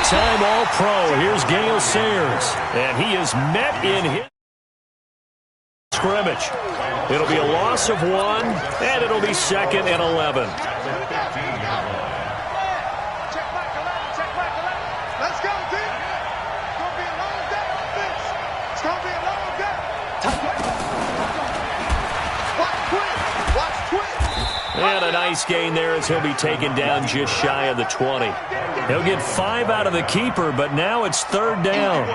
Two-time All-Pro. Here's Gale Sayers. And he is met in his scrimmage. It'll be a loss of 1, and it'll be 2nd and 11. Let's go, team. It's going to be a long day on this. It's going to be a long day. Watch quick. And a nice gain there as he'll be taken down just shy of the 20. He'll get 5 out of the keeper, but now it's 3rd down.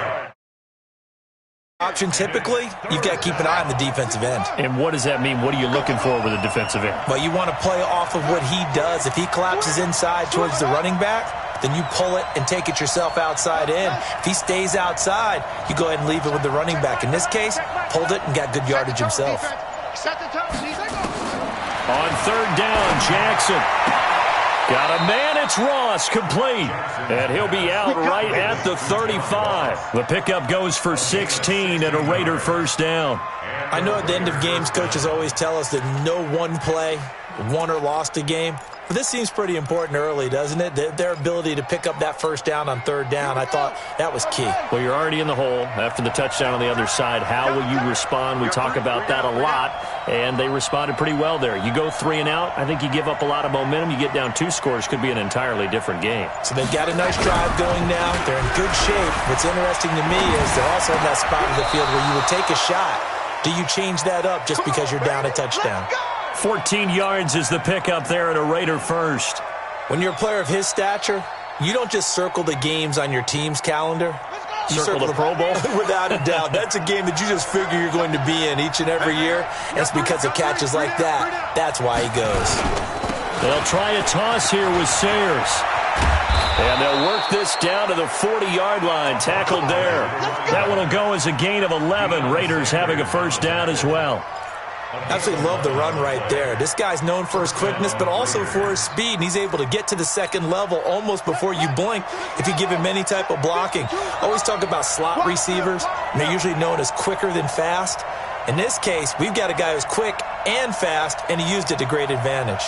Option typically, you've got to keep an eye on the defensive end. And what does that mean? What are you looking for with a defensive end? Well, you want to play off of what he does. If he collapses inside towards the running back, then you pull it and take it yourself outside in. If he stays outside, you go ahead and leave it with the running back. In this case, pulled it and got good yardage himself. On 3rd down, Jackson. Got a man, it's Ross, complete. And he'll be out right at the 35. The pickup goes for 16 and a Raider 1st down. I know at the end of games, coaches always tell us that no one play won or lost a game. But this seems pretty important early, doesn't it? Their ability to pick up that 1st down on 3rd down, I thought that was key. Well, you're already in the hole after the touchdown on the other side. How will you respond? We talk about that a lot, and they responded pretty well there. You go 3 and out, I think you give up a lot of momentum. You get down 2 scores, could be an entirely different game. So they've got a nice drive going now. They're in good shape. What's interesting to me is they're also in that spot of the field where you would take a shot. Do you change that up just because you're down a touchdown? 14 yards is the pickup there and a Raider 1st. When you're a player of his stature, you don't just circle the games on your team's calendar. You circle the Pro Bowl? Without a doubt. That's a game that you just figure you're going to be in each and every year. And it's because of catches like that. That's why he goes. They'll try a toss here with Sayers. And they'll work this down to the 40-yard line. Tackled there. That one will go as a gain of 11. Raiders having a 1st down as well. Absolutely love the run right there. This guy's known for his quickness, but also for his speed, and he's able to get to the 2nd level almost before you blink if you give him any type of blocking. I always talk about slot receivers, and they're usually known as quicker than fast. In this case, we've got a guy who's quick and fast, and he used it to great advantage.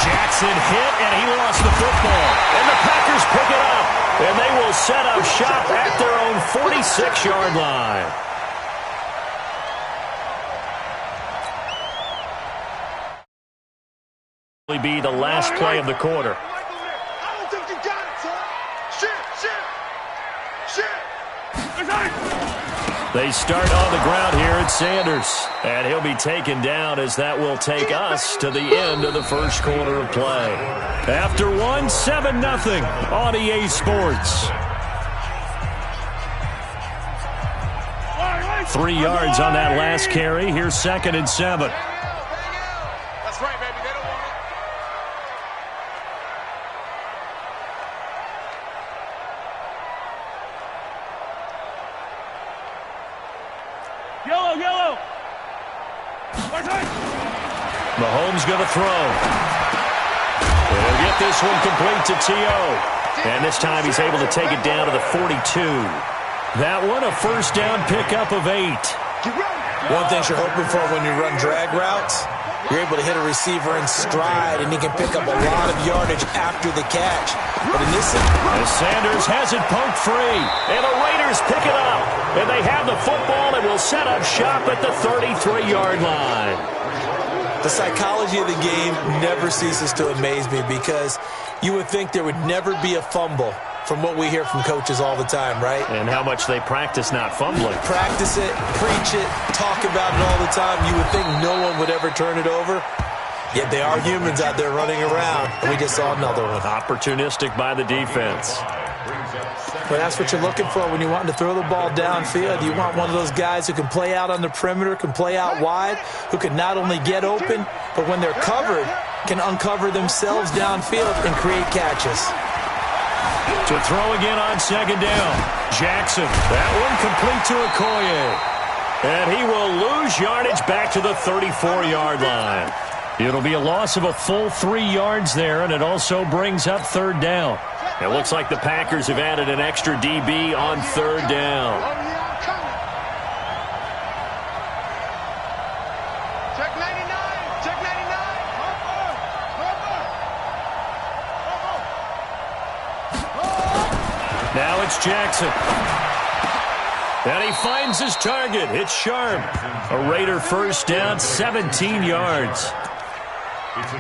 Jackson hit, and he lost the football. And the Packers pick it up. And they will set up shop at their own 46-yard line. Will be the last play of the quarter. I don't think you got it, son. Shit. They start on the ground here at Sanders. And he'll be taken down as that will take us to the end of the 1st quarter of play. After 1, 7-0 on EA Sports. 3 yards on that last carry. Here's 2nd and 7. That's right, baby. They don't want it. Yellow. Mahomes going to throw. He'll get this one complete to T.O. And this time he's able to take it down to the 42. That one, a 1st down pickup of 8. One thing you're hoping for when you run drag routes, you're able to hit a receiver in stride, and he can pick up a lot of yardage after the catch. But in this, as Sanders has it poked free, and the Raiders pick it up, and they have the football and will set up shop at the 33-yard line. The psychology of the game never ceases to amaze me because you would think there would never be a fumble from what we hear from coaches all the time, right? And how much they practice not fumbling. Practice it, preach it, talk about it all the time. You would think no one would ever turn it over. Yet they are humans out there running around, and we just saw another one. Opportunistic by the defense. But that's what you're looking for when you want to throw the ball downfield. You want one of those guys who can play out on the perimeter, can play out wide, who can not only get open, but when they're covered, can uncover themselves downfield and create catches. To throw again on 2nd down. Jackson, that one complete to Okoye. And he will lose yardage back to the 34-yard line. It'll be a loss of a full 3 yards there, and it also brings up 3rd down. It looks like the Packers have added an extra DB on 3rd down. Check 99. Now it's Jackson. And he finds his target. It's sharp. A Raider first down, 17 yards.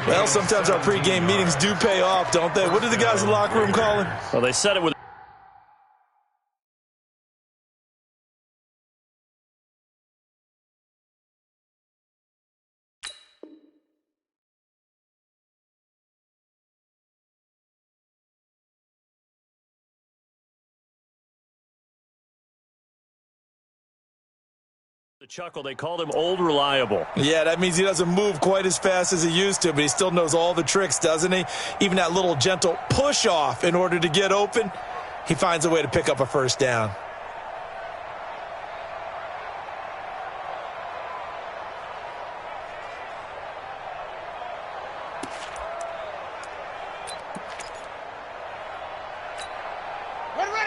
Well, sometimes our pregame meetings do pay off, don't they? What do the guys in the locker room call it? Well, they said it with the chuckle. They called him old reliable. Yeah, that means he doesn't move quite as fast as he used to, but he still knows all the tricks, doesn't he? Even that little gentle push-off in order to get open, he finds a way to pick up a first down.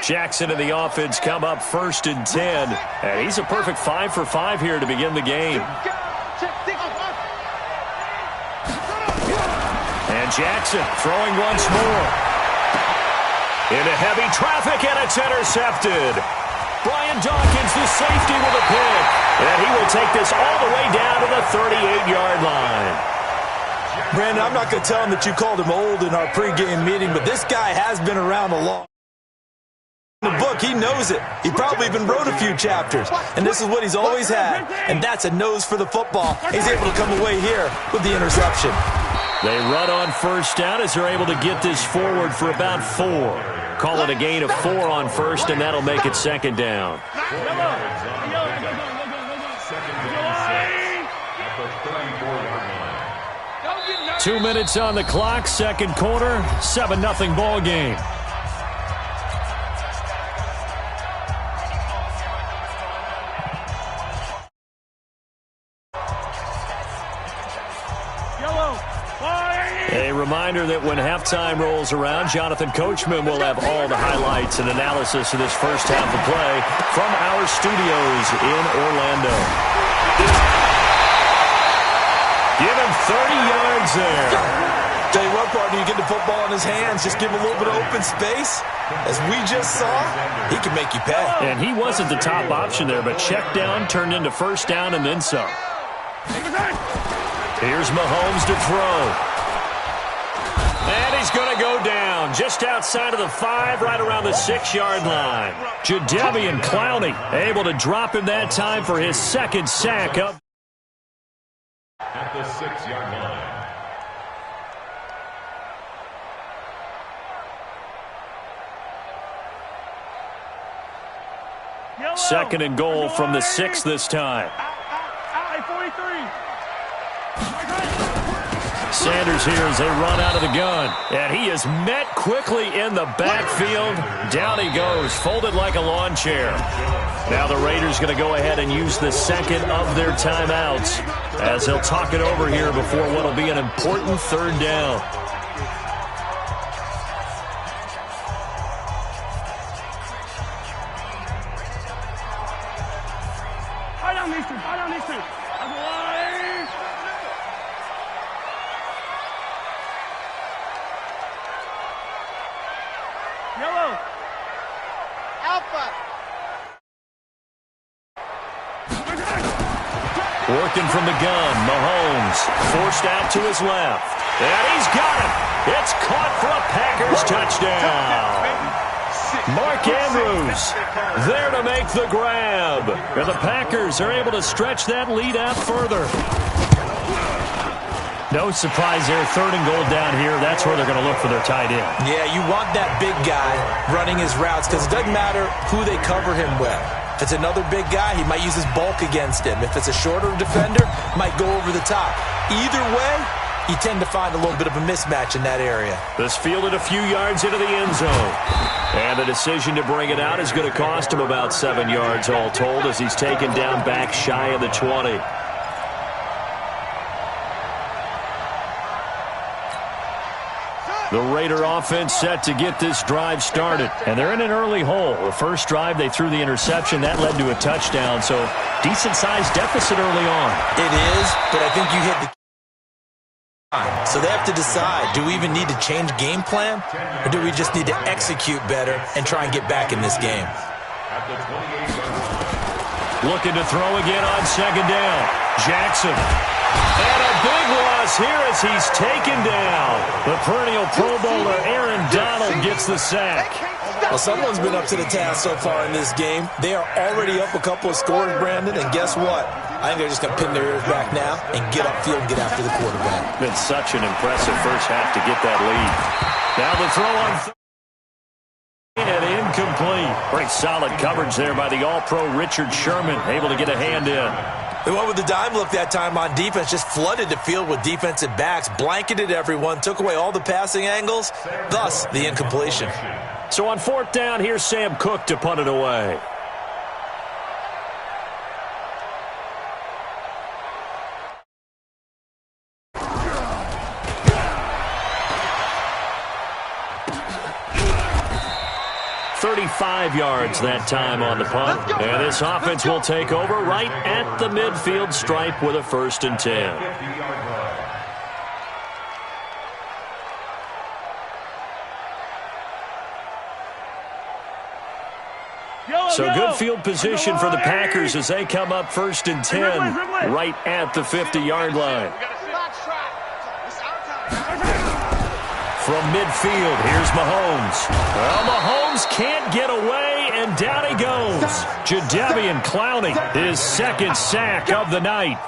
Jackson and the offense come up 1st and 10. And he's a perfect 5 for 5 here to begin the game. And Jackson throwing once more. Into heavy traffic, and it's intercepted. Brian Dawkins, the safety, with a pick. And he will take this all the way down to the 38-yard line. Brandon, I'm not going to tell him that you called him old in our pregame meeting, but this guy has been around a long the book. He knows it. He probably even wrote a few chapters. And this is what he's always had. And that's a nose for the football. He's able to come away here with the interception. They run on first down as they're able to get this forward for about 4. Call it a gain of 4 on first, and that'll make it 2nd down. 2 minutes on the clock, 2nd quarter, 7-0 ball game. A reminder that when halftime rolls around, Jonathan Coachman will have all the highlights and analysis of this first half of play from our studios in Orlando. Give him 30 yards there. Tell you what, partner, you get the football in his hands, just give him a little bit of open space. As we just saw, he can make you pay. And he wasn't the top option there, but check down turned into first down and then some. Here's Mahomes to throw. And he's going to go down just outside of the 5, right around the 6-yard line. Jadeveon Clowney able to drop him that time for his 2nd sack up at the 6-yard line. Second and goal from the 6 this time. Sanders here as they run out of the gun. And he is met quickly in the backfield. Down he goes, folded like a lawn chair. Now the Raiders going to go ahead and use the 2nd of their timeouts as they'll talk it over here before what will be an important 3rd down. Working from the gun, Mahomes forced out to his left. And he's got it. It's caught for a Packers touchdown. Mark Andrews there to make the grab. And the Packers are able to stretch that lead out further. No surprise there, 3rd and goal down here. That's where they're going to look for their tight end. Yeah, you want that big guy running his routes because it doesn't matter who they cover him with. If it's another big guy, he might use his bulk against him. If it's a shorter defender, might go over the top. Either way, you tend to find a little bit of a mismatch in that area. This fielded a few yards into the end zone. And the decision to bring it out is going to cost him about 7 yards all told as he's taken down back shy of the 20. The Raider offense set to get this drive started. And they're in an early hole. The first drive, they threw the interception. That led to a touchdown. So decent-sized deficit early on. It is, but I think you hit the So they have to decide, do we even need to change game plan, or do we just need to execute better and try and get back in this game? Looking to throw again on second down. Jackson. And a big loss here as he's taken down. The perennial Pro Bowler Aaron Donald gets the sack. Well, someone's been up to the task so far in this game. They are already up a couple of scores, Brandon, and guess what? I think they're just going to pin their ears back now and get upfield and get after the quarterback. Been such an impressive first half to get that lead. Now the throw on and incomplete. Pretty solid coverage there by the All-Pro Richard Sherman, able to get a hand in. They went with the dime look that time on defense, just flooded the field with defensive backs, blanketed everyone, took away all the passing angles, thus the incompletion. So on fourth down, here's Sam Cook to punt it away. $35 that time on the punt. And this offense will take over right at the midfield stripe with a 1st and 10. So good field position for the Packers as they come up 1st and 10 right at the 50-yard line. From midfield, here's Mahomes. Well, Mahomes can't get away, and down he goes. Jadeveon Clowney, his 2nd sack of the night.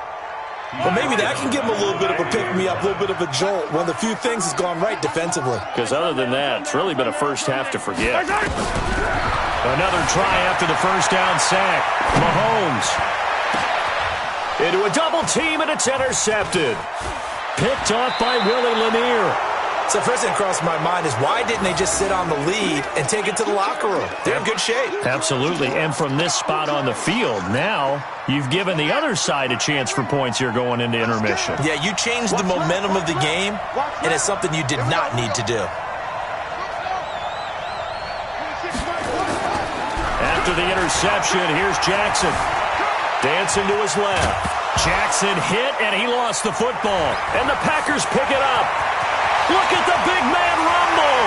Well, maybe that can give him a little bit of a pick-me-up, a little bit of a jolt. One of the few things has gone right defensively. Because other than that, it's really been a first half to forget. Another try after the 1st down sack. Mahomes into a double team, and it's intercepted. Picked off by Willie Lanier. So first thing crossed my mind is why didn't they just sit on the lead and take it to the locker room? They're in good shape. Absolutely, and from this spot on the field, now you've given the other side a chance for points here going into intermission. Yeah, you changed the momentum of the game, and it's something you did not need to do. After the interception, here's Jackson. Dancing to his left. Jackson hit, and he lost the football. And the Packers pick it up. Look at the big man rumble.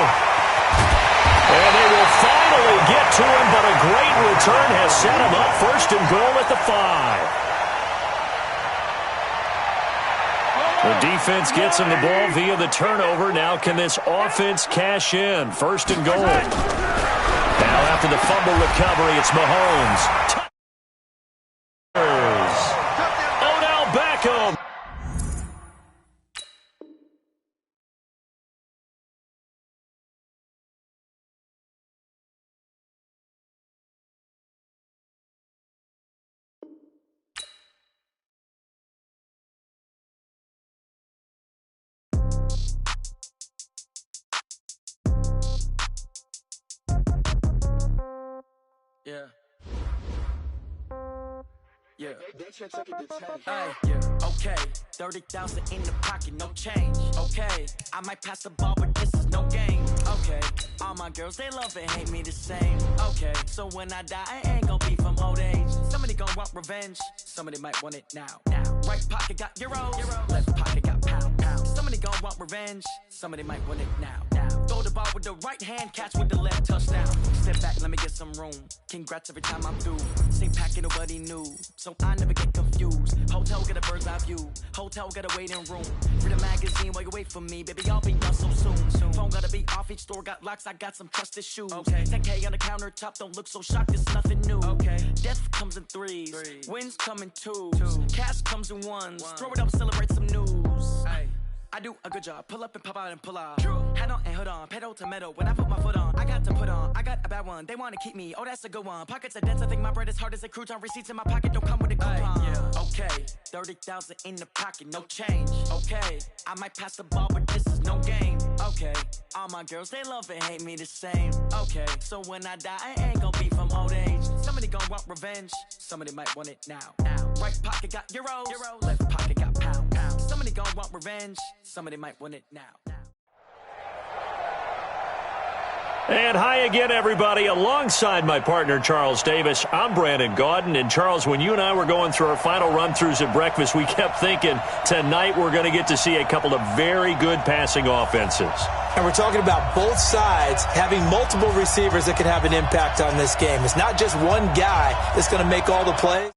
And they will finally get to him, but a great return has set him up 1st and goal at the 5. The defense gets him the ball via the turnover. Now can this offense cash in? 1st and goal. Now after the fumble recovery, it's Mahomes. Odell Beckham. Yeah. Yeah. Yeah. Okay. 30,000 in the pocket, no change. Okay. I might pass the ball, but this is no game. Okay. All my girls, they love and hate me the same. Okay. So when I die, I ain't gonna be from old age. Somebody gonna want revenge. Somebody might want it now. Right pocket got euros. Left pocket got pound. Somebody gonna want revenge. Somebody might want it now. Throw the ball with the right hand, catch with the left, touchdown. Step back, let me get some room. Congrats every time I'm through. Same packet, nobody knew. So I never get confused. Hotel get a bird's eye view. Hotel get a waiting room. Read a magazine while you wait for me. Baby, I'll be done so soon. Phone gotta be off, each store got locks. I got some trusted shoes. Okay. 10K on the countertop, don't look so shocked, it's nothing new. Okay. Death comes in threes. Wins come in twos. Cash comes in ones. Throw it up, celebrate some news. Ay. I do a good job. Pull up and pop out and pull out. Head on and hood on. Pedal to metal. When I put my foot on, I got to put on. I got a bad one. They want to keep me. Oh, that's a good one. Pockets are dense. I think my bread is hard as a crouton. Receipts in my pocket don't come with a coupon. Yeah. Okay. 30,000 in the pocket. No change. Okay. I might pass the ball, but this is no game. Okay. All my girls, they love and hate me the same. Okay. So when I die, I ain't gonna be from old age. Somebody gonna want revenge. Somebody might want it now. Right pocket got euros. Left pocket got pound. Somebody gonna want revenge. Somebody might want it now. And hi again, everybody. Alongside my partner, Charles Davis, I'm Brandon Gaudin. And, Charles, when you and I were going through our final run-throughs at breakfast, we kept thinking tonight we're going to get to see a couple of very good passing offenses. And we're talking about both sides having multiple receivers that can have an impact on this game. It's not just one guy that's going to make all the plays.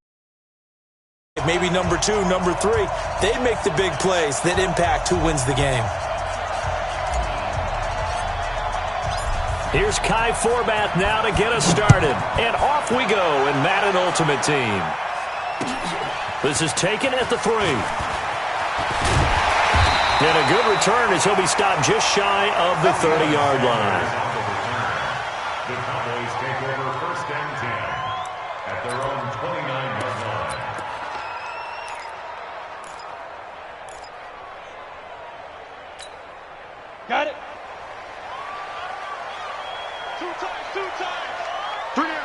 Maybe number 2, number 3, they make the big plays that impact who wins the game. Here's Kai Forbath now to get us started. And off we go in Madden Ultimate Team. This is taken at the 3. And a good return as he'll be stopped just shy of the 30-yard line. The Cowboys take over 1st and 10 at their own 29-yard line. Got it. Two times. Bring it.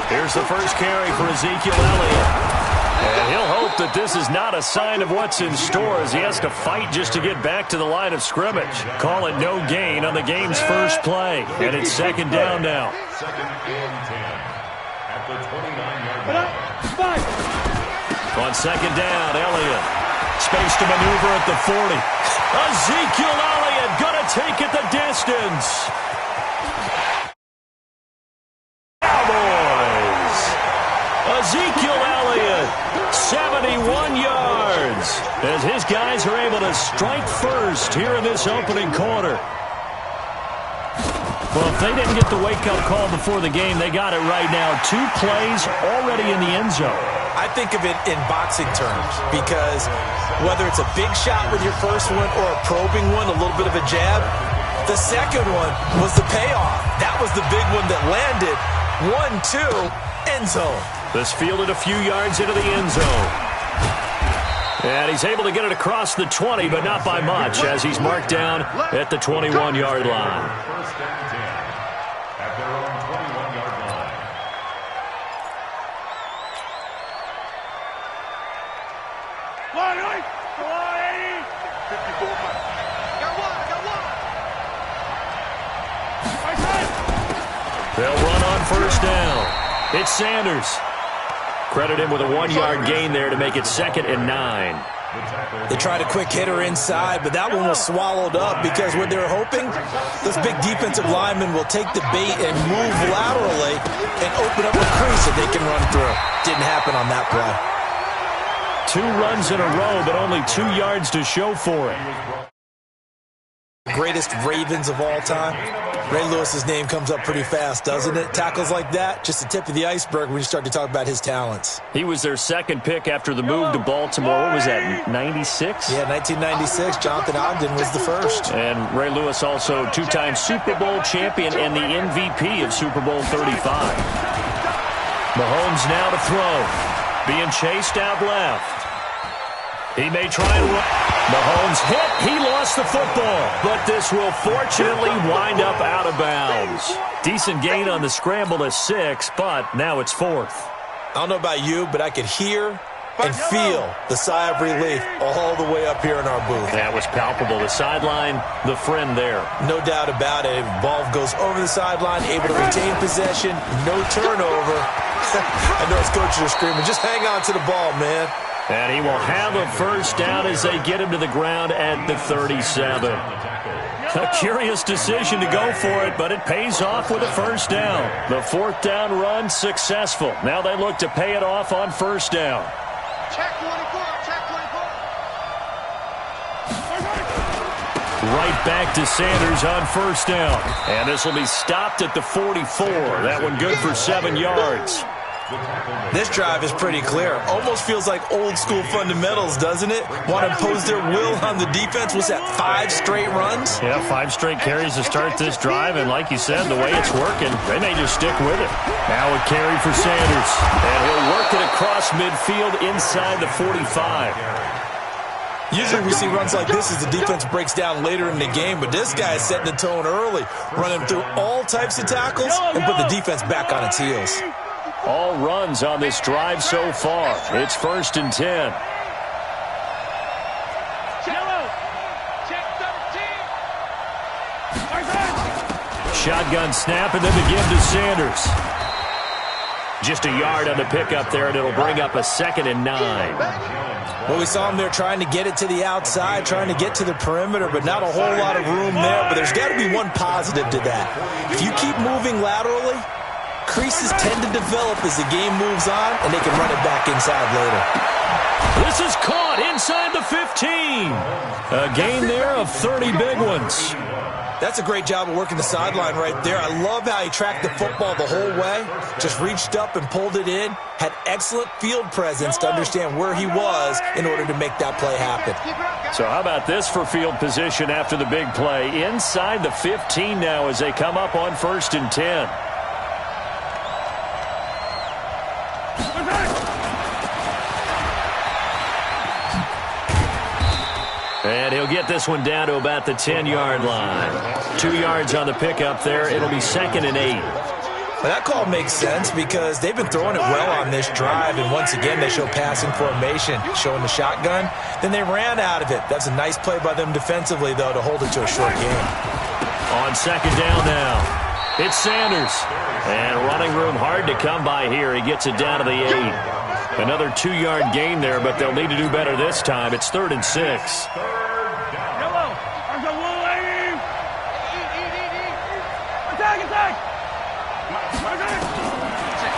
Here's the first carry for Ezekiel Elliott. And he'll hope that this is not a sign of what's in store as he has to fight just to get back to the line of scrimmage. Call it no gain on the game's first play. And it's 2nd down now. 2nd and 10 at the 29-yard line. On 2nd down, Elliott. Space to maneuver at the 40. Ezekiel Elliott going to take it the distance. Cowboys. Ezekiel Elliott, 71 yards, as his guys are able to strike first here in this opening quarter. Well, if they didn't get the wake-up call before the game, they got it right now. 2 plays already in the end zone. I think of it in boxing terms because whether it's a big shot with your first one or a probing one, a little bit of a jab, the second one was the payoff. That was the big one that landed. 1-2, end zone. This fielded a few yards into the end zone. And he's able to get it across the 20, but not by much, as he's marked down at the 21-yard line. 1st and 10 at their own 21-yard line. Come on, 80. 54 miles. Got one. They'll run on 1st down. It's Sanders. Credit him with a 1-yard gain there to make it 2nd and 9. They tried a quick hitter inside, but that one was swallowed up because what they're hoping, this big defensive lineman will take the bait and move laterally and open up a crease that they can run through. Didn't happen on that play. 2 runs in a row, but only 2 yards to show for it. Greatest Ravens of all time. Ray Lewis's name comes up pretty fast, doesn't it? Tackles like that, just the tip of the iceberg when you start to talk about his talents. He was their 2nd pick after the move to Baltimore. What was that, 96? Yeah, 1996. Jonathan Ogden was the first. And Ray Lewis also 2-time Super Bowl champion and the MVP of Super Bowl 35. Mahomes now to throw. Being chased out left. He may try and run. Mahomes hit. He lost the football. But this will fortunately wind up out of bounds. Decent gain on the scramble to 6, but now it's 4th. I don't know about you, but I could hear and feel the sigh of relief all the way up here in our booth. That was palpable. The sideline, the friend there. No doubt about it. Ball goes over the sideline, able to retain possession, no turnover. I know his coaches are screaming, just hang on to the ball, man. And he will have a 1st down as they get him to the ground at the 37. A curious decision to go for it, but it pays off with a 1st down. The 4th down run successful. Now they look to pay it off on 1st down. Check 24. Right back to Sanders on 1st down. And this will be stopped at the 44. That one good for 7 yards. This drive is pretty clear. Almost feels like old school fundamentals, doesn't it? Want to impose their will on the defense. Was that 5 straight runs? Yeah, 5 straight carries to start this drive. And like you said, the way it's working, they may just stick with it. Now a carry for Sanders. And he'll work it across midfield inside the 45. Usually we see runs like this as the defense breaks down later in the game, but this guy is setting the tone early, running through all types of tackles and put the defense back on its heels. All runs on this drive so far. It's 1st and 10. Check 13. Shotgun snap, and then the give to Sanders. Just a yard on the pickup there, and it'll bring up a 2nd and 9. Well, we saw him there trying to get it to the outside, trying to get to the perimeter, but not a whole lot of room there. But there's got to be one positive to that. If you keep moving laterally, creases tend to develop as the game moves on, and they can run it back inside later. This is caught inside the 15. A gain there of 30 big ones. That's a great job of working the sideline right there. I love how he tracked the football the whole way, just reached up and pulled it in, had excellent field presence to understand where he was in order to make that play happen. So how about this for field position after the big play? Inside the 15 now as they come up on 1st and 10. And he'll get this one down to about the 10-yard line. 2 yards on the pickup there. It'll be 2nd and 8. Well, that call makes sense because they've been throwing it well on this drive, and once again they show passing formation, showing the shotgun. Then they ran out of it. That's a nice play by them defensively, though, to hold it to a short game. On 2nd down now, it's Sanders. And running room hard to come by here. He gets it down to the 8. Another 2-yard gain there, but they'll need to do better this time. It's 3rd and 6.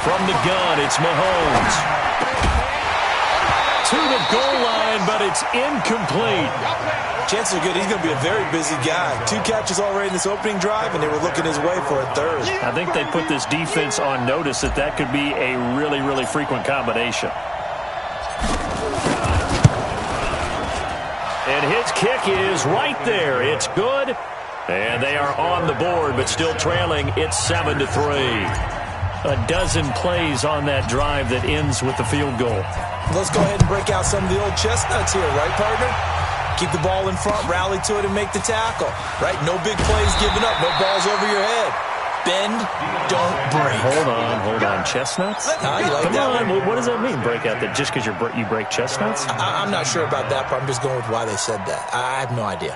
From the gun, it's Mahomes. To the goal line, but it's incomplete. Chances are good he's going to be a very busy guy. 2 catches already in this opening drive, and they were looking his way for a 3rd. I think they put this defense on notice that could be a really, really frequent combination. And his kick is right there. It's good. And they are on the board, but still trailing. It's 7-3. A dozen plays on that drive that ends with the field goal. Let's go ahead and break out some of the old chestnuts here, right, partner? Keep the ball in front, rally to it, and make the tackle, right? No big plays given up, no balls over your head. Bend, don't break. Hold on. Chestnuts? You like Come that on. one? What does that mean, break out? That just because you break chestnuts? I'm not sure about that, but I'm just going with why they said that. I have no idea.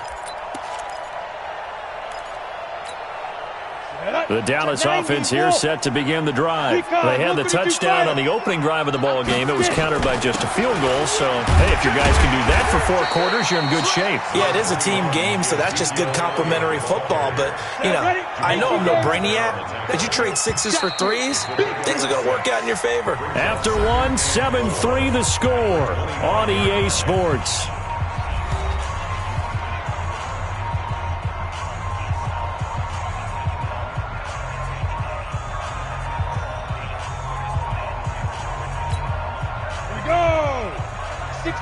The Dallas offense here set to begin the drive. They had the touchdown on the opening drive of the ball game. It was countered by just a field goal. So, hey, if your guys can do that for 4 quarters, you're in good shape. Yeah, it is a team game, so that's just good complimentary football. But, you know, I know I'm no brainiac. Did you trade 6s for 3s? Things are going to work out in your favor. After 1, 7-3 the score on EA Sports.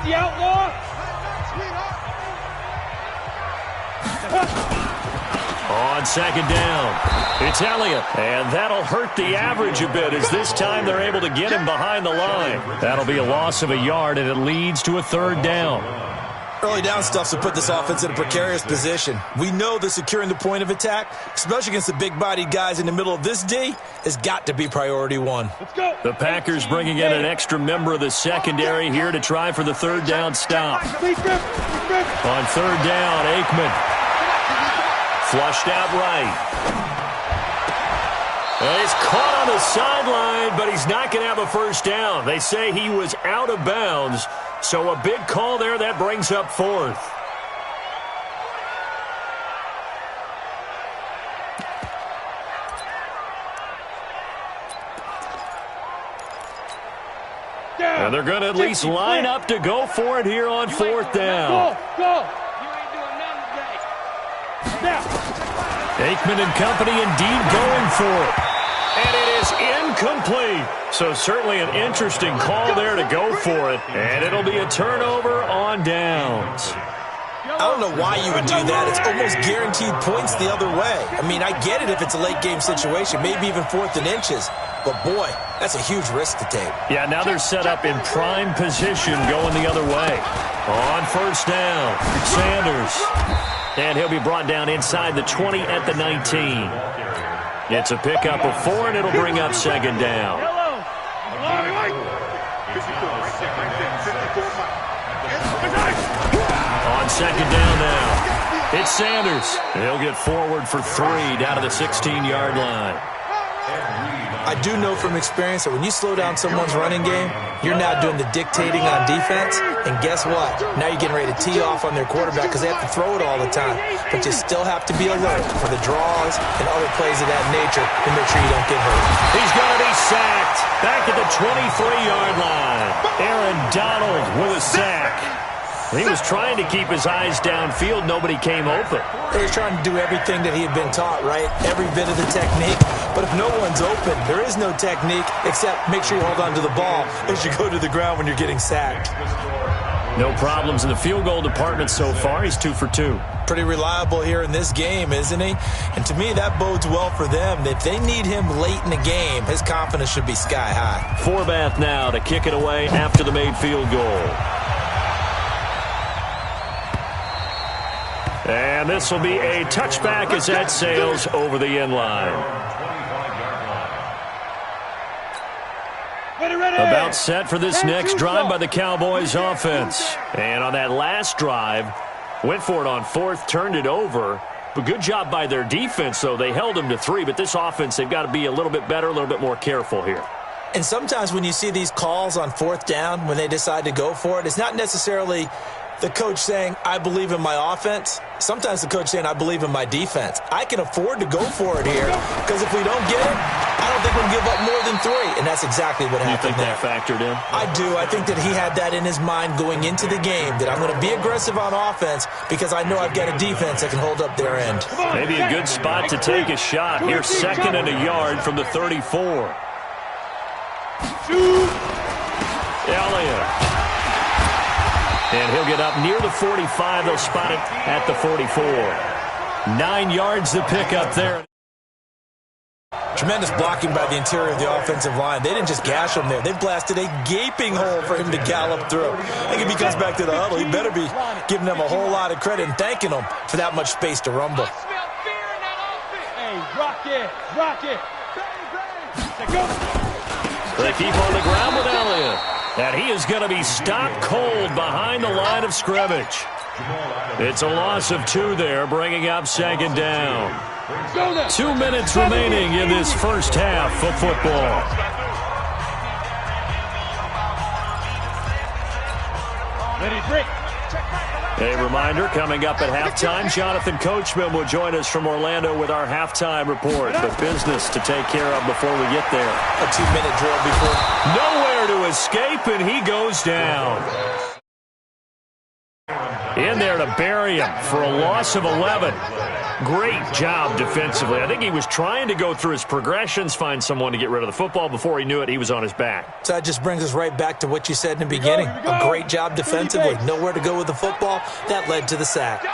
The outlaw. On 2nd down, it's Elliott. And that'll hurt the average a bit as this time they're able to get him behind the line. That'll be a loss of a yard, and it leads to a 3rd down. Early down stuff to put this offense in a precarious position. We know that securing the point of attack, especially against the big-bodied guys in the middle of this D, has got to be priority 1. Let's go. The Packers bringing in an extra member of the secondary here to try for the 3rd down stop. On 3rd down, Aikman. Flushed out right. And he's caught on the sideline, but he's not going to have a 1st down. They say he was out of bounds. So a big call there that brings up 4th. And they're going to at least line up to go for it here on 4th down. Go. You ain't doing nothing today. Now. Aikman and company indeed going for it. And it is incomplete. So certainly an interesting call there to go for it. And it'll be a turnover on downs. I don't know why you would do that. It's almost guaranteed points the other way. I mean, I get it if it's a late game situation, maybe even 4th and inches. But, boy, that's a huge risk to take. Yeah, now they're set up in prime position going the other way. On 1st down, Sanders. And he'll be brought down inside the 20 at the 19. It's a pickup of 4, and it'll bring up 2nd down. On 2nd down now. It's Sanders. He'll get forward for 3 down to the 16-yard line. I do know from experience that when you slow down someone's running game, you're now doing the dictating on defense. And guess what? Now you're getting ready to tee off on their quarterback because they have to throw it all the time. But you still have to be alert for the draws and other plays of that nature to make sure you don't get hurt. He's going to be sacked. Back at the 23-yard line. Aaron Donald with a sack. He was trying to keep his eyes downfield. Nobody came open. He was trying to do everything that he had been taught, right? Every bit of the technique. But if no one's open, there is no technique except make sure you hold on to the ball as you go to the ground when you're getting sacked. No problems in the field goal department so far. He's 2 for 2. Pretty reliable here in this game, isn't he? And to me, that bodes well for them. If they need him late in the game, his confidence should be sky high. Forbath now to kick it away after the made field goal. And this will be a touchback as that sails over the end line. About set for this next drive by the Cowboys offense. And on that last drive, went for it on 4th, turned it over. But good job by their defense, though. They held them to 3, but this offense, they've got to be a little bit better, a little bit more careful here. And sometimes when you see these calls on 4th down, when they decide to go for it, it's not necessarily the coach saying, I believe in my offense. Sometimes the coach saying, I believe in my defense. I can afford to go for it here because if we don't get it, I don't think we'll give up more than 3. And that's exactly what happened there. You think that factored in? I do. I think that he had that in his mind going into the game, that I'm going to be aggressive on offense because I know I've got a defense that can hold up their end. Maybe a good spot to take a shot. Here's 2nd and a yard from the 34. Elliott. And he'll get up near the 45. They'll spot it at the 44. 9 yards to pick up there. Tremendous blocking by the interior of the offensive line. They didn't just gash him there. They blasted a gaping hole for him to gallop through. I think if he comes back to the huddle, he better be giving them a whole lot of credit and thanking them for that much space to rumble. Hey, rock it, rock it. They keep on the ground with Elliott. And he is going to be stopped cold behind the line of scrimmage. It's a loss of 2 there, bringing up 2nd down. 2 minutes remaining in this first half of football. Ready, break. A reminder, coming up at halftime, Jonathan Coachman will join us from Orlando with our halftime report. But business to take care of before we get there. A 2-minute drill before. Nowhere to escape, and he goes down. In there to bury him for a loss of 11. Great job defensively. I think he was trying to go through his progressions, find someone to get rid of the football. Before he knew it, he was on his back. So that just brings us right back to what you said in the beginning. A great job defensively. Nowhere to go with the football. That led to the sack.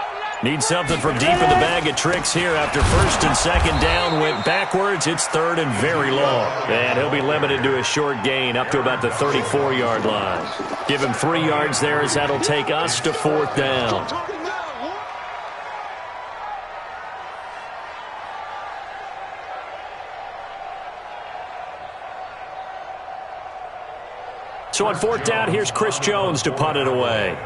Need something from deep in the bag of tricks here after 1st and 2nd down. Went backwards. It's 3rd and very long. And he'll be limited to a short gain up to about the 34-yard line. Give him 3 yards there as that'll take us to 4th down. So on 4th down, here's Chris Jones to punt it away.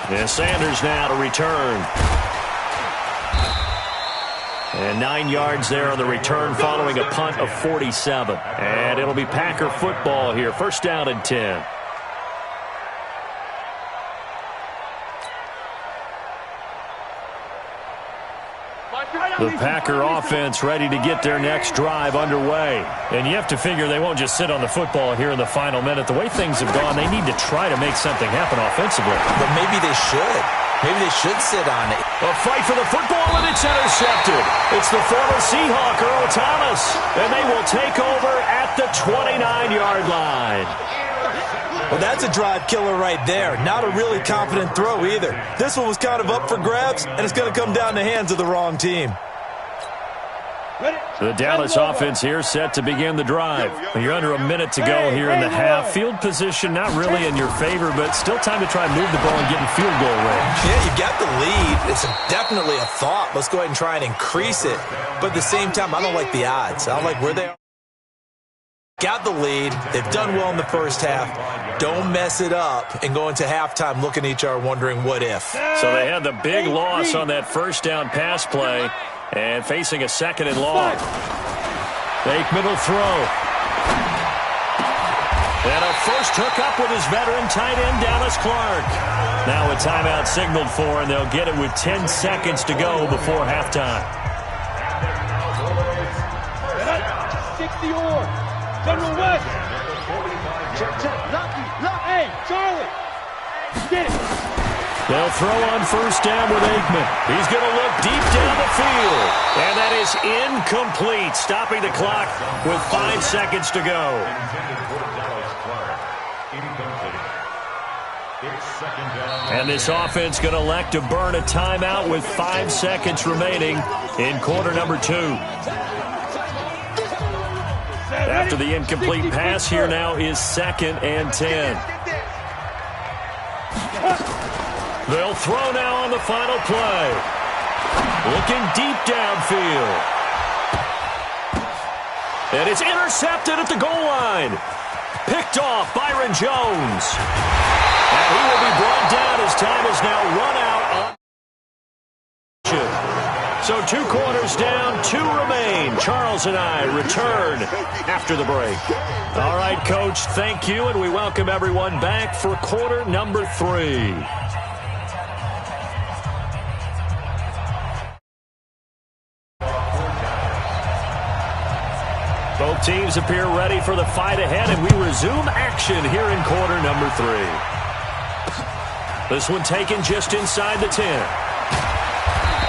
And Sanders now to return. And 9 yards there on the return following a punt of 47. And it'll be Packer football here. 1st down and 10. The Packer offense ready to get their next drive underway. And you have to figure they won't just sit on the football here in the final minute. The way things have gone, they need to try to make something happen offensively. But maybe they should. Maybe they should sit on it. A fight for the football, and it's intercepted. It's the former Seahawk, Earl Thomas. And they will take over at the 29-yard line. Well, that's a drive killer right there. Not a really confident throw either. This one was kind of up for grabs, and it's going to come down the hands of the wrong team. The Dallas offense here set to begin the drive. You're under a minute to go here in the half. Field position not really in your favor, but still time to try and move the ball and get in field goal range. Yeah, you got the lead. It's definitely a thought. Let's go ahead and try and increase it. But at the same time, I don't like the odds. I don't like where they are. Got the lead. They've done well in the first half. Don't mess it up and go into halftime looking at each other wondering what if. So they had the big loss on that first down pass play. And facing a second and long. Aikman will throw. And a first hookup with his veteran tight end, Dallas Clark. Now a timeout signaled for, and they'll get it with 10 seconds to go before halftime. 60 or General West. Hey, Charlie. Get it. They'll throw on first down with Aikman. He's going to look deep down the field. And that is incomplete, stopping the clock with 5 seconds to go. And this offense going to elect to burn a timeout with 5 seconds remaining in quarter number 2. After the incomplete pass, here now is 2nd and 10. They'll throw now on the final play. Looking deep downfield. And it's intercepted at the goal line. Picked off Byron Jones. And he will be brought down as time is now run out on. So 2 quarters down, 2 remain. Charles and I return after the break. All right, Coach, thank you, and we welcome everyone back for quarter number 3. Both teams appear ready for the fight ahead, and we resume action here in quarter number 3. This one taken just inside the 10.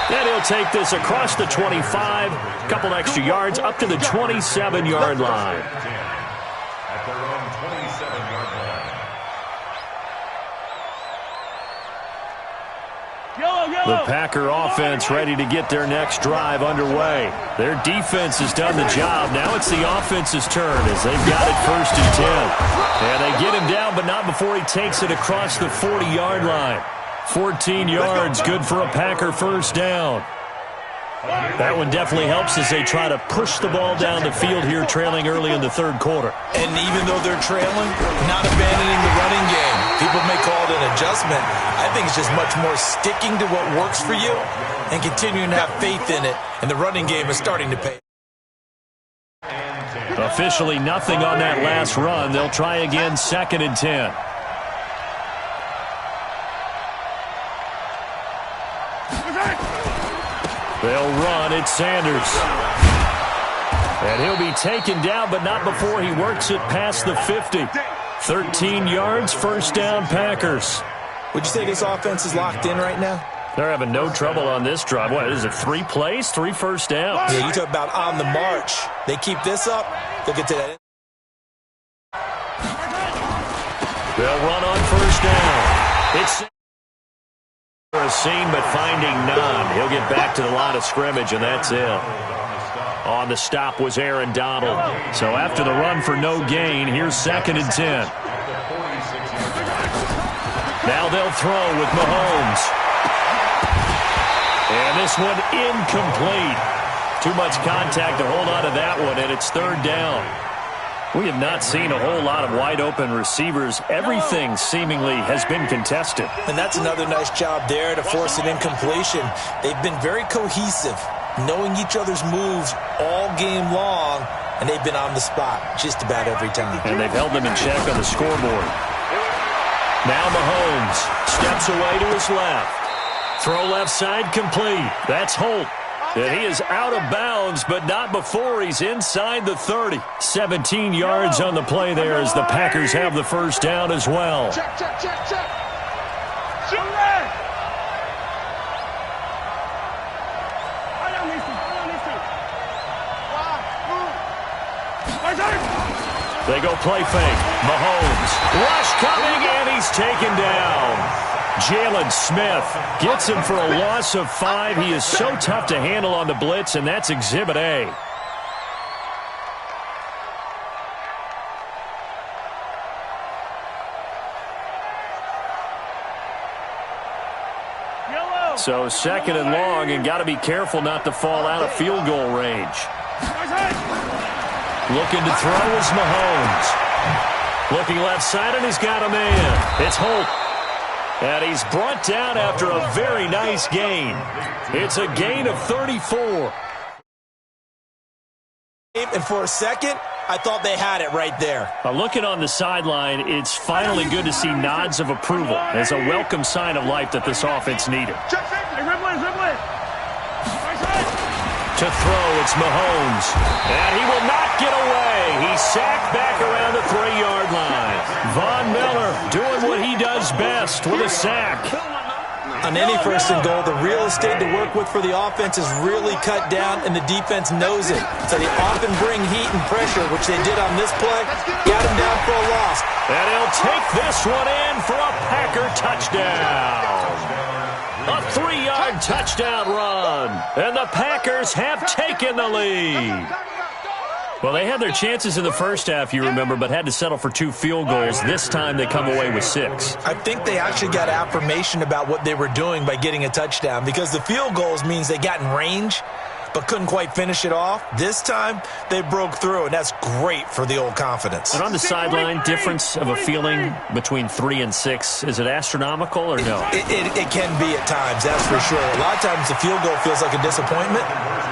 And he'll take this across the 25, a couple extra yards up to the 27-yard line. At their own 27-yard line. The Packer offense ready to get their next drive underway. Their defense has done the job. Now it's the offense's turn as they've got it 1st and 10. And they get him down, but not before he takes it across the 40-yard line. 14 yards, good for a Packer first down. That one definitely helps as they try to push the ball down the field here, trailing early in the 3rd quarter. And even though they're trailing, not abandoning the running game. People may call it an adjustment. I think it's just much more sticking to what works for you and continuing to have faith in it. And the running game is starting to pay. Officially nothing on that last run. They'll try again 2nd and 10. They'll run. It's Sanders. And he'll be taken down, but not before he works it past the 50. 13 yards, first down, Packers. Would you say this offense is locked in right now? They're having no trouble on this drive. What is it, 3 plays, 3 first downs? Yeah, you talk about on the march. They keep this up, they'll get to that. They'll run on first down. It's a seam, but finding none. He'll get back to the line of scrimmage, and that's it. On the stop was Aaron Donald. So after the run for no gain, here's 2nd and 10. Now they'll throw with Mahomes. And this one incomplete. Too much contact to hold on to that one, and it's 3rd down. We have not seen a whole lot of wide-open receivers. Everything seemingly has been contested. And that's another nice job there to force an incompletion. They've been very cohesive, knowing each other's moves all game long, and they've been on the spot just about every time. And they've held them in check on the scoreboard. Now Mahomes steps away to his left. Throw left side complete. That's Holt. And he is out of bounds, but not before he's inside the 30. 17 yards on the play there as the Packers have the first down as well. Check, check, check, check. Shoot it! They go play fake. Mahomes. Rush coming, and he's taken down. Jalen Smith gets him for a loss of 5. He is so tough to handle on the blitz, and that's Exhibit A. So second and long, and got to be careful not to fall out of field goal range. Looking to throw is Mahomes. Looking left side, and he's got a man. It's Holt. And he's brought down after a very nice gain. It's a gain of 34. And for a second, I thought they had it right there. Looking on the sideline, it's finally good to see nods of approval as a welcome sign of life that this offense needed. To throw, it's Mahomes. And he will not get away. He's sacked back around the 3-yard line. Von Miller doing what he does best with a sack. On any first and goal, the real estate to work with for the offense is really cut down, and the defense knows it. So they often bring heat and pressure, which they did on this play. Got him down for a loss. And he'll take this one in for a Packer touchdown. A 3-yard touchdown run. And the Packers have taken the lead. Well, they had their chances in the first half, you remember, but had to settle for 2 field goals. This time they come away with 6. I think they actually got affirmation about what they were doing by getting a touchdown, because the field goals means they got in range but couldn't quite finish it off. This time, they broke through, and that's great for the old confidence. And on the sideline, difference of a feeling between 3 and 6, is it astronomical or no? It can be at times, that's for sure. A lot of times the field goal feels like a disappointment.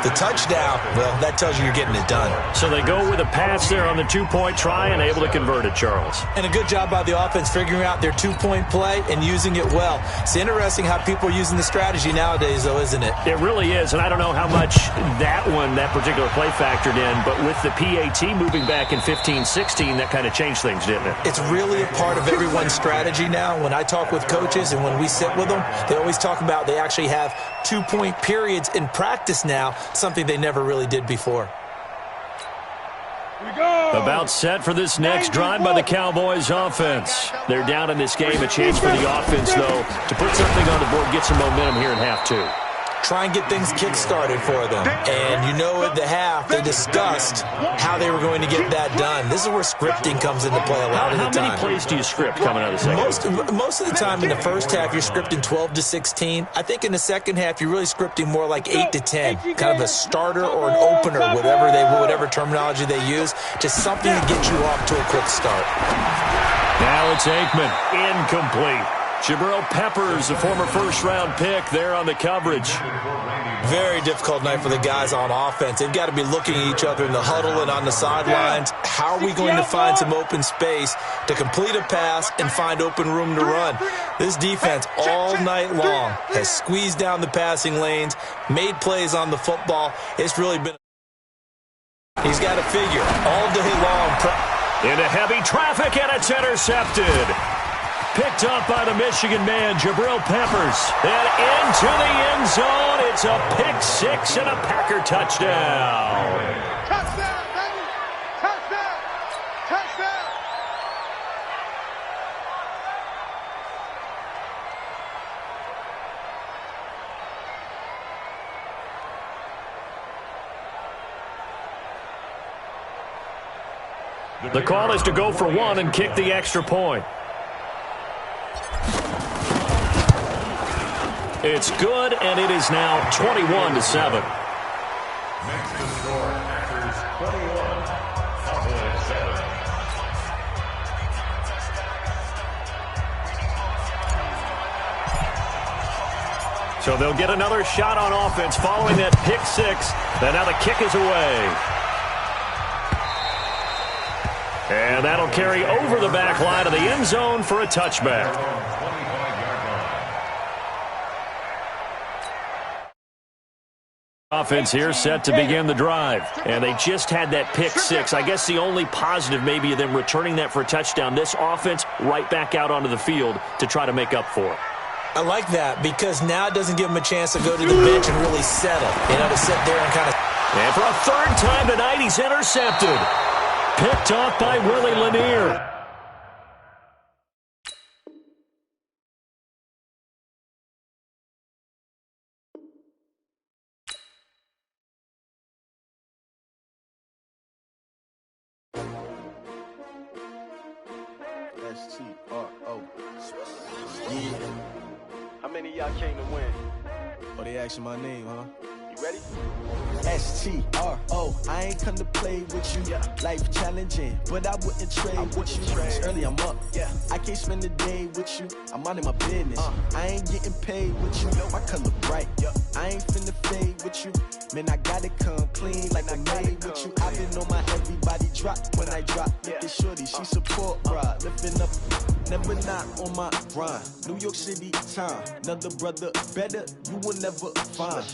The touchdown, well, that tells you you're getting it done. So they go with a pass there on the 2-point try and able to convert it, Charles. And a good job by the offense figuring out their 2-point play and using it well. It's interesting how people are using the strategy nowadays, though, isn't it? It really is, and I don't know how much that particular play factored in, but with the PAT moving back in 15-16, that kind of changed things, didn't it? It's really a part of everyone's strategy now. When I talk with coaches and when we sit with them, they always talk about they actually have 2-point periods in practice now, something they never really did before. About set for this next drive by the Cowboys offense. They're down in this game. A chance for the offense, though, to put something on the board, get some momentum here in half 2. Try and get things kick-started for them. And you know at the half, they discussed how they were going to get that done. This is where scripting comes into play a lot of the time. How many plays do you script coming out of the second? Most of the time in the first half, you're scripting 12 to 16. I think in the second half, you're really scripting more like 8 to 10. Kind of a starter or an opener, whatever terminology they use. Just something to get you off to a quick start. Now it's Aikman. Incomplete. Jabril Peppers, a former first-round pick, there on the coverage. Very difficult night for the guys on offense. They've got to be looking at each other in the huddle and on the sidelines. How are we going to find some open space to complete a pass and find open room to run? This defense all night long has squeezed down the passing lanes, made plays on the football. It's really been... He's got to figure all day long. Into heavy traffic, and it's intercepted. Picked up by the Michigan man, Jabril Peppers. And into the end zone. It's a pick 6 and a Packer touchdown. Touchdown, baby! Touchdown! Touchdown! The call is to go for 1 and kick the extra point. It's good, and it is now 21-7. Next to score, Packers 21, Cowboys 7. So they'll get another shot on offense following that pick 6. And now the kick is away. And that'll carry over the back line of the end zone for a touchback. Offense here set to begin the drive. And they just had that pick 6. I guess the only positive maybe of them returning that for a touchdown. This offense right back out onto the field to try to make up for it. I like that because now it doesn't give them a chance to go to the bench and really settle. To sit there and kind of... And for a 3rd time tonight, he's intercepted. Picked off by Willie Lanier. STRO. Yeah. How many of y'all came to win? Oh, they asking my name, huh? You ready? S-T-R-O, I ain't come to play with you. Life challenging, but I wouldn't trade with you. It's early, I'm up. I can't spend the day with you. I'm out in my business. I ain't getting paid with you. My color bright. I ain't finna fade with you. Man, I gotta come clean like I made with you. I've been on my everybody drop when I drop. Look at shorty, she support ride. Lifting up, never not on my grind. New York City time, another brother better, you will never find.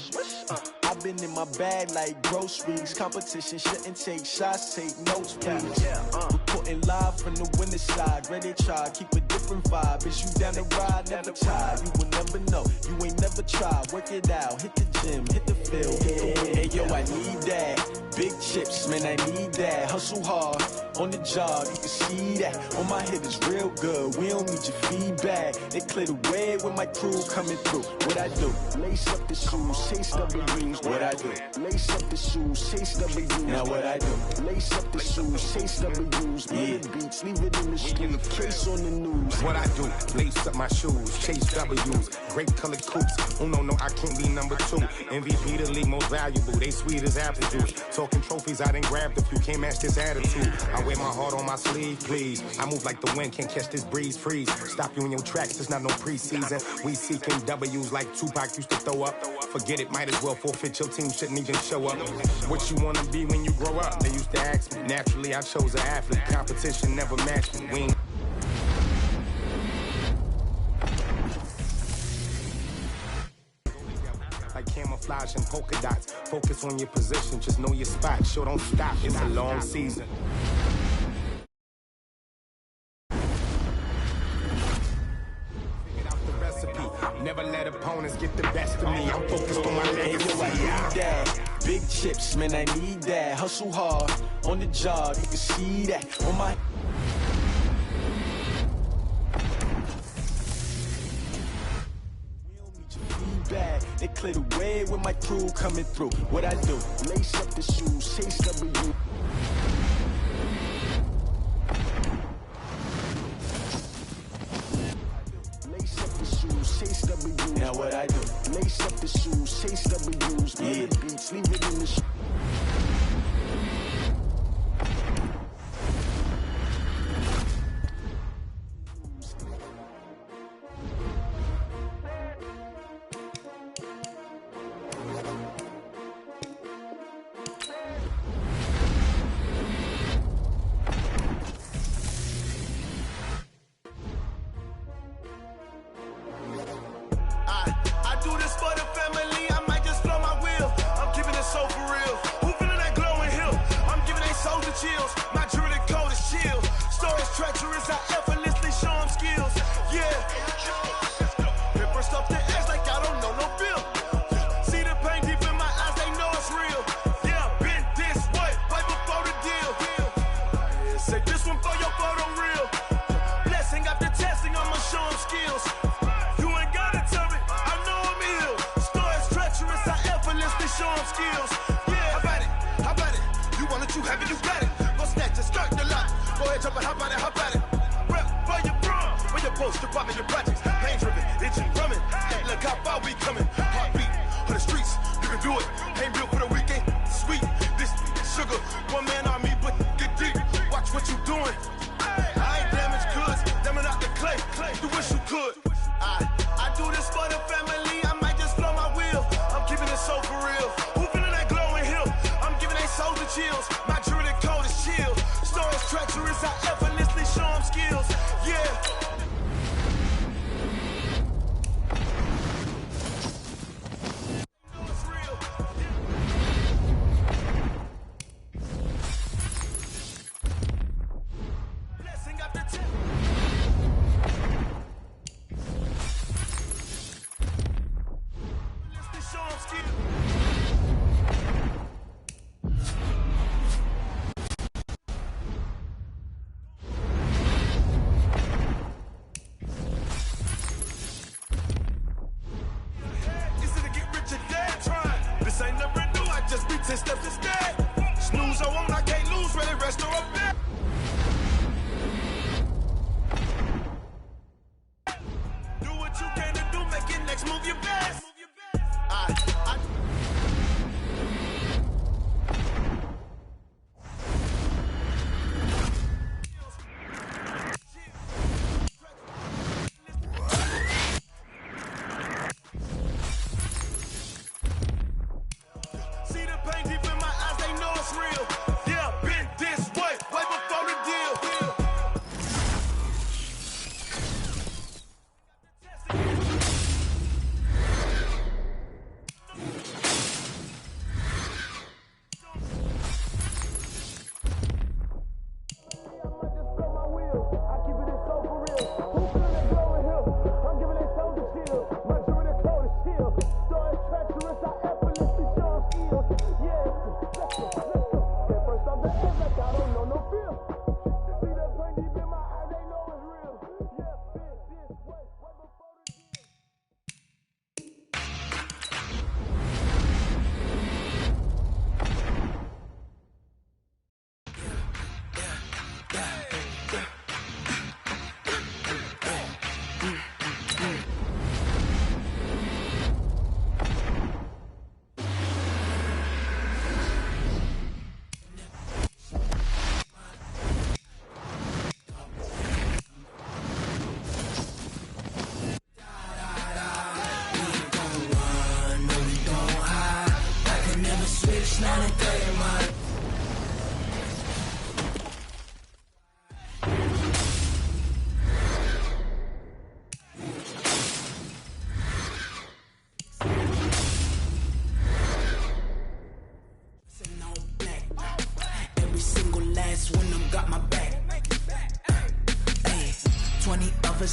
I've been in my bag like groceries. Competition shouldn't take shots, take notes, please. Reporting live from the winning side. Ready to try, keep a different vibe. Is you down the ride, never tired. You will never know, you ain't never tried. Work it out, hit the gym, hit the field, hit the win. Hey yo, I need that. Big chips, man, I need that. Hustle hard, on the job, you can see that. On my hit is real good, we don't need your feedback. They clear the way with my crew coming through. What I do? Lace up the shoes, chase W's. What I do? Lace up the shoes, chase W's. Now what I do? Lace up the shoes, chase W's. Yeah, beats, leave it in the street, case on the news. What I do? Lace up my shoes, chase W's. Great colored coops. Oh no, I can't be number 2. MVP the league most valuable. They sweet as apple juice. Talking trophies, I done grabbed a few. Can't match this attitude. I wear my heart on my sleeve, please. I move like the wind, can't catch this breeze, freeze. Stop you in your tracks, it's not no preseason. We seeking W's like Tupac used to throw up. Forget it, might as well forfeit, your team shouldn't even show up. What you wanna be when you grow up? They used to ask me. Naturally, I chose an athlete. Competition never matched me. We ain't like camouflage and polka dots. Focus on your position, just know your spot. Sure, don't stop, it's a long season. Figured out the recipe. Never let opponents get the best of me. I'm focused on my legacy. I need that. Big chips, man, I need that. Hustle hard, on the job, you can see that. On my bag. They clear the way with my crew coming through. What I do? Lace up the shoes, chase W. Lace up the shoes, chase W. Now what I do? Lace up the shoes, chase W's. Yeah, beats, leave it in the I do this for the family, I might just blow my wheel. I'm giving it so for real. Who feeling that glowing hill? I'm giving they soldier chills. My jewelry code is chill. Stories treacherous, I effortlessly show them skills. Yeah. Pepper stuff the edge like I don't know no bill. See the pain deep in my eyes, they know it's real. Yeah, been this way, way before the deal. Say this one for your photo reel. Blessing after testing, I'ma show them skills. Show them skills. Yeah, how about it? You want it, you have it, you got it. Go snatch it, start the lot. Go ahead, jump it, how about it? Rep for your prom, where your poster, popping your projects. Pain driven, itching, drumming. Hey, look how far we coming. Heartbeat on the streets, you can do it. Ain't built for the weekend, sweet. This sugar, one man army, but get deep. Watch what you doing. I ain't damaged goods, damn it out the clay. You wish you could. I do this for the family, I might just blow my wheel. I'm keeping it so for real. Who feeling that glowing hill? I'm giving they soldier chills. My jewelry code is chill. Stories treacherous, I effortlessly show them skills. Yeah.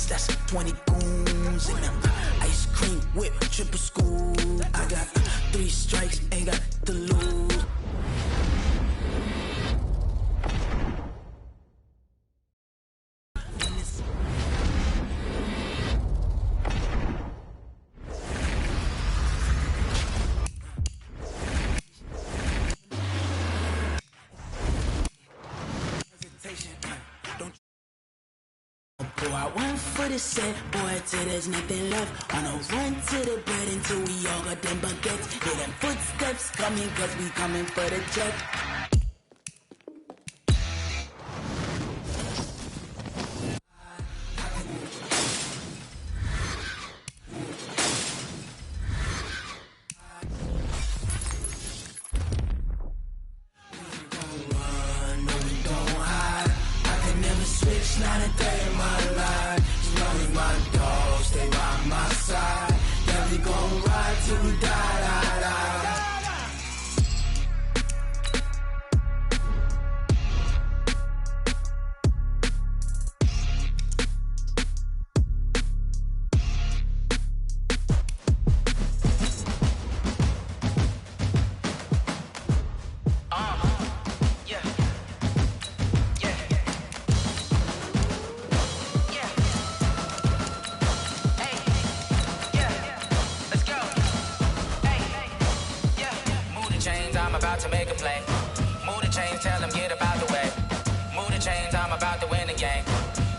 That's 20 goons in them. Ice cream whip, triple scoop. I got 3 strikes, ain't got to lose. Set, boy, till there's nothing left. On a run to the bed until we all got them baguettes. Hear them footsteps coming, cause we coming for the check. Not a day in my life. As long as my dogs stay by my side, yeah, we gon' ride till we die, die, die. To make a play. Move the chains, tell them get about the way. Move the chains, I'm about to win the game.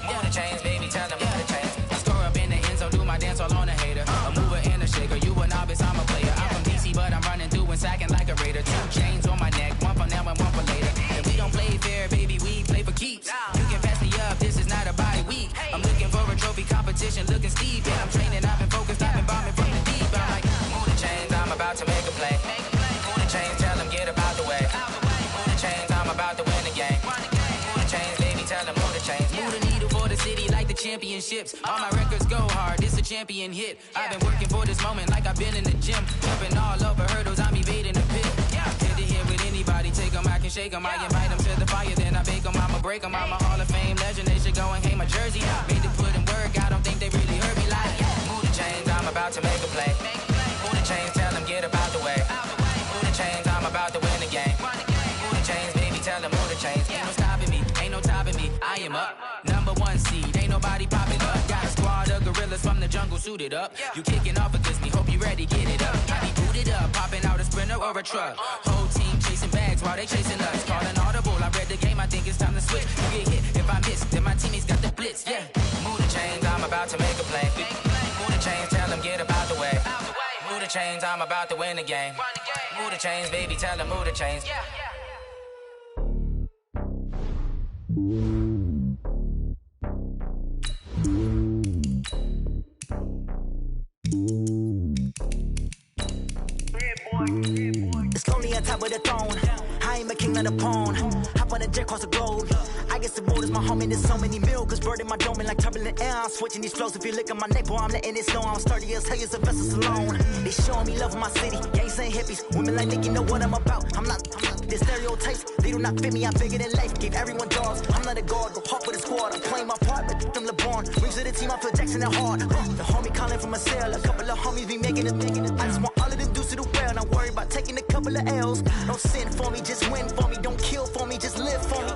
Move the chains, baby, tell them move the chains. I score up in the end zone, do my dance all on a hater. A mover and a shaker, you a novice, I'm a player. I'm from DC, but I'm running through and sacking like a raider. 2 chains on my neck, one for now and one for later. If we don't play fair, baby, we play for keeps. You can pass me up, this is not a bye week. I'm looking for a trophy competition, looking steep. And I'm training, I've been focused, I've been bombing from the deep. I'm like, move the chains, I'm about to make a play. Move the chains, tell them get about the way. Move the chains, I'm about to win the game. Move the chains, baby, tell them move the chains. Move the needle for the city like the championships. All my records go hard, this a champion hit. I've been working for this moment like I've been in the gym. Jumping all over hurdles, I'm evading the pit. Head to head with anybody, take them, I can shake them. I invite them to the fire, then I bake them, I'ma break them. I'm a Hall of Fame legend, they should go and hang my jersey. Made to put in work, I don't think they really heard me like. Move the chains, I'm about to make a play. Move the chains, tell them get about the way. Move the chains, I'm about to win the game. Move the chains, baby, tell them move the chains. Ain't no stopping me, ain't no topping me. I am up, #1 seed, ain't nobody popping up. Got a squad of gorillas from the jungle suited up. You kicking off against me, hope you ready, get it up. I be booted up, popping out a sprinter or a truck. Whole team chasing bags while they chasing us. Calling audible, I read the game, I think it's time to switch. You get hit, if I miss, then my teammates got the blitz, yeah. Move the chains, I'm about to make a play. Move the chains, tell them get about the way. Move the chains, I'm about to win the game. Move the chains, baby, tell them move the chains. It's lonely on top of the throne. I ain't a king of the pawn. Hop on a jet across the globe. I guess the world is my home and there's so many milk. Bird in my dome and like turbulent air. I'm switching these flows. If you look at my neck, boy, I'm letting it snow. I'm sturdy as hell as a vessel alone. They showing me love in my city. Gangs ain't hippies. Women like Nicky know what I'm about. I'm not the stereotypes. They do not fit me. I'm bigger than life. Gave everyone dogs. I'm not a guard. Go hard with the squad. I'm playing my part, but them LeBron. Rings to the team. I feel Jackson and hard. The homie calling from a cell. A couple of homies be making it. I just want all of them dudes to do well. Not worry about taking a couple of L's. Don't sin for me, just win for me. Don't kill for me, just live for me.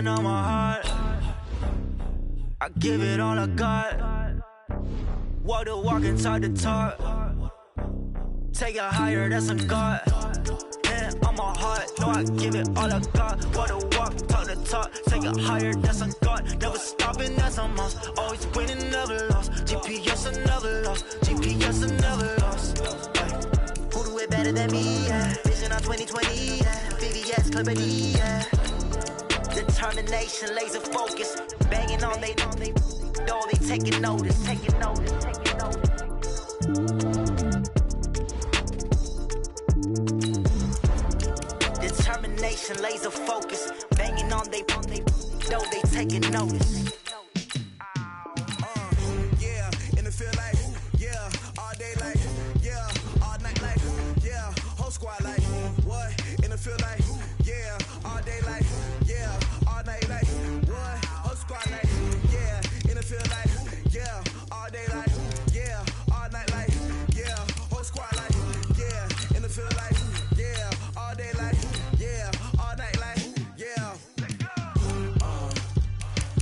hand on my heart. I give it all I got. Walk the walk and talk the talk. Take it higher, that's a God. Hand on my heart, no, I give it all I got. Walk the walk, talk the talk. Take it higher, that's a God. Never stopping, that's a must. Always winning, never lost. GPS, I never lost. GPS, I never lost. Who do it better than me? Yeah. Vision on 2020. Yeah. VVS, Liberty. Yeah. Determination, laser focus. Banging on they taking notice. Determination, laser focus. Banging on they taking notice. Yeah, and it feel like, yeah, all day like, yeah, all night like, yeah, whole squad like, what? And it feel like, yeah, all day like, yeah, all night like, what? Whole squad like, yeah, and it feel like, yeah, all day like, yeah, all night like, yeah, whole squad like, yeah, and it feel like, yeah, all day like, yeah, all night like, yeah.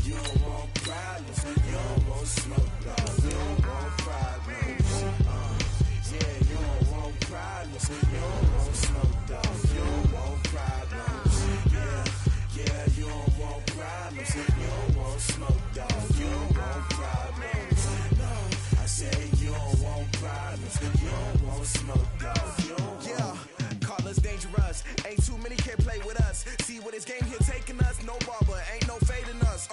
You don't want problems, you don't want smoke, no, you don't want problems. Yeah, you don't want problems, you don't want smoke, dog, you don't want problems. Yeah, you don't want problems, you don't want smoke, dog, you don't want problems. No, I said you don't want problems, you don't want smoke, dog, you don't want. Yeah, call us dangerous, ain't too many can play with us. See what this game here taking us, no barber, ain't no fading us.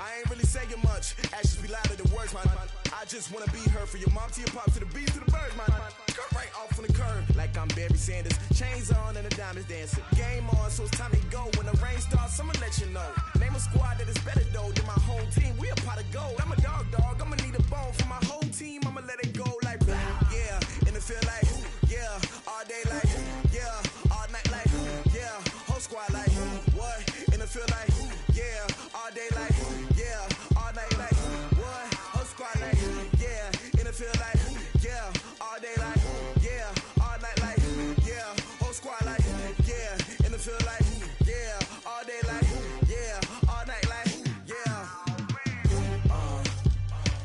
I ain't really saying much, actions be louder than words, man. I just wanna be heard for your mom to your pop to the beat to the bird, man. Cut right off on the curb, like I'm Barry Sanders. Chains on and the diamonds dancing. Game on, so it's time to go. When the rain starts, I'ma let you know. Name a squad that is better though than my whole team. We a pot of gold. I'm a dog, I'ma need a bone for my whole team. I'ma let it go like, yeah, and it feel like, yeah, all day like, yeah, all night like, yeah, whole squad like, what? And it feel like, yeah, all day like, yeah, all night like, what? Whole squad like, yeah, and it feel like, yeah, all day like, yeah, all night like, yeah, whole squad like, yeah, and it feel like, yeah, all day like, yeah, all night like, yeah.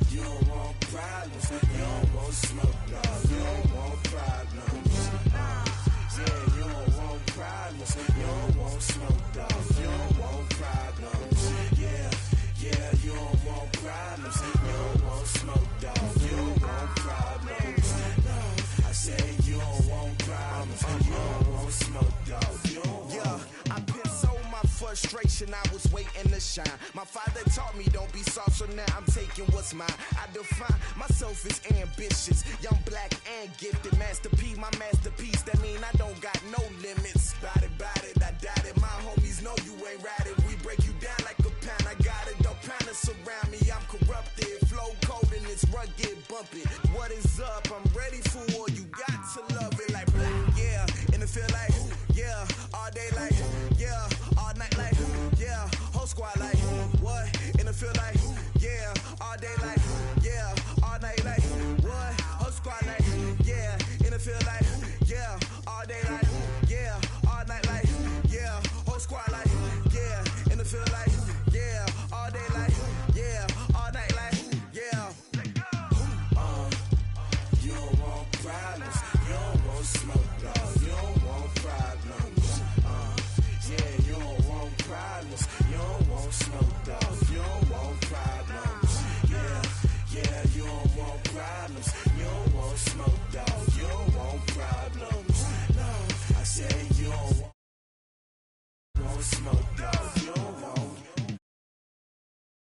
You don't want problems, you don't want smoke, no, you don't want problems. Yeah, you don't want problems, you don't want smoke, dog, you don't want problems. Yeah, you don't want problems, you don't want smoke, dog, you don't want problems. No, I said you don't want problems, you don't want smoke, dog, you don't want. Yeah, I pissed so my frustration, I was waiting to shine. My father taught me don't be soft, so now I'm taking what's mine. I define myself as ambitious, young, black, and gifted. Master P, my masterpiece, that mean I don't got no limits. Bout it, I doubt it. My homies know you ain't ride it. We break you down like a pound, I got it. Don't pound to surround me, I'm corrupted. Flow cold and it's rugged, bump it. What is up? I'm ready for all you got.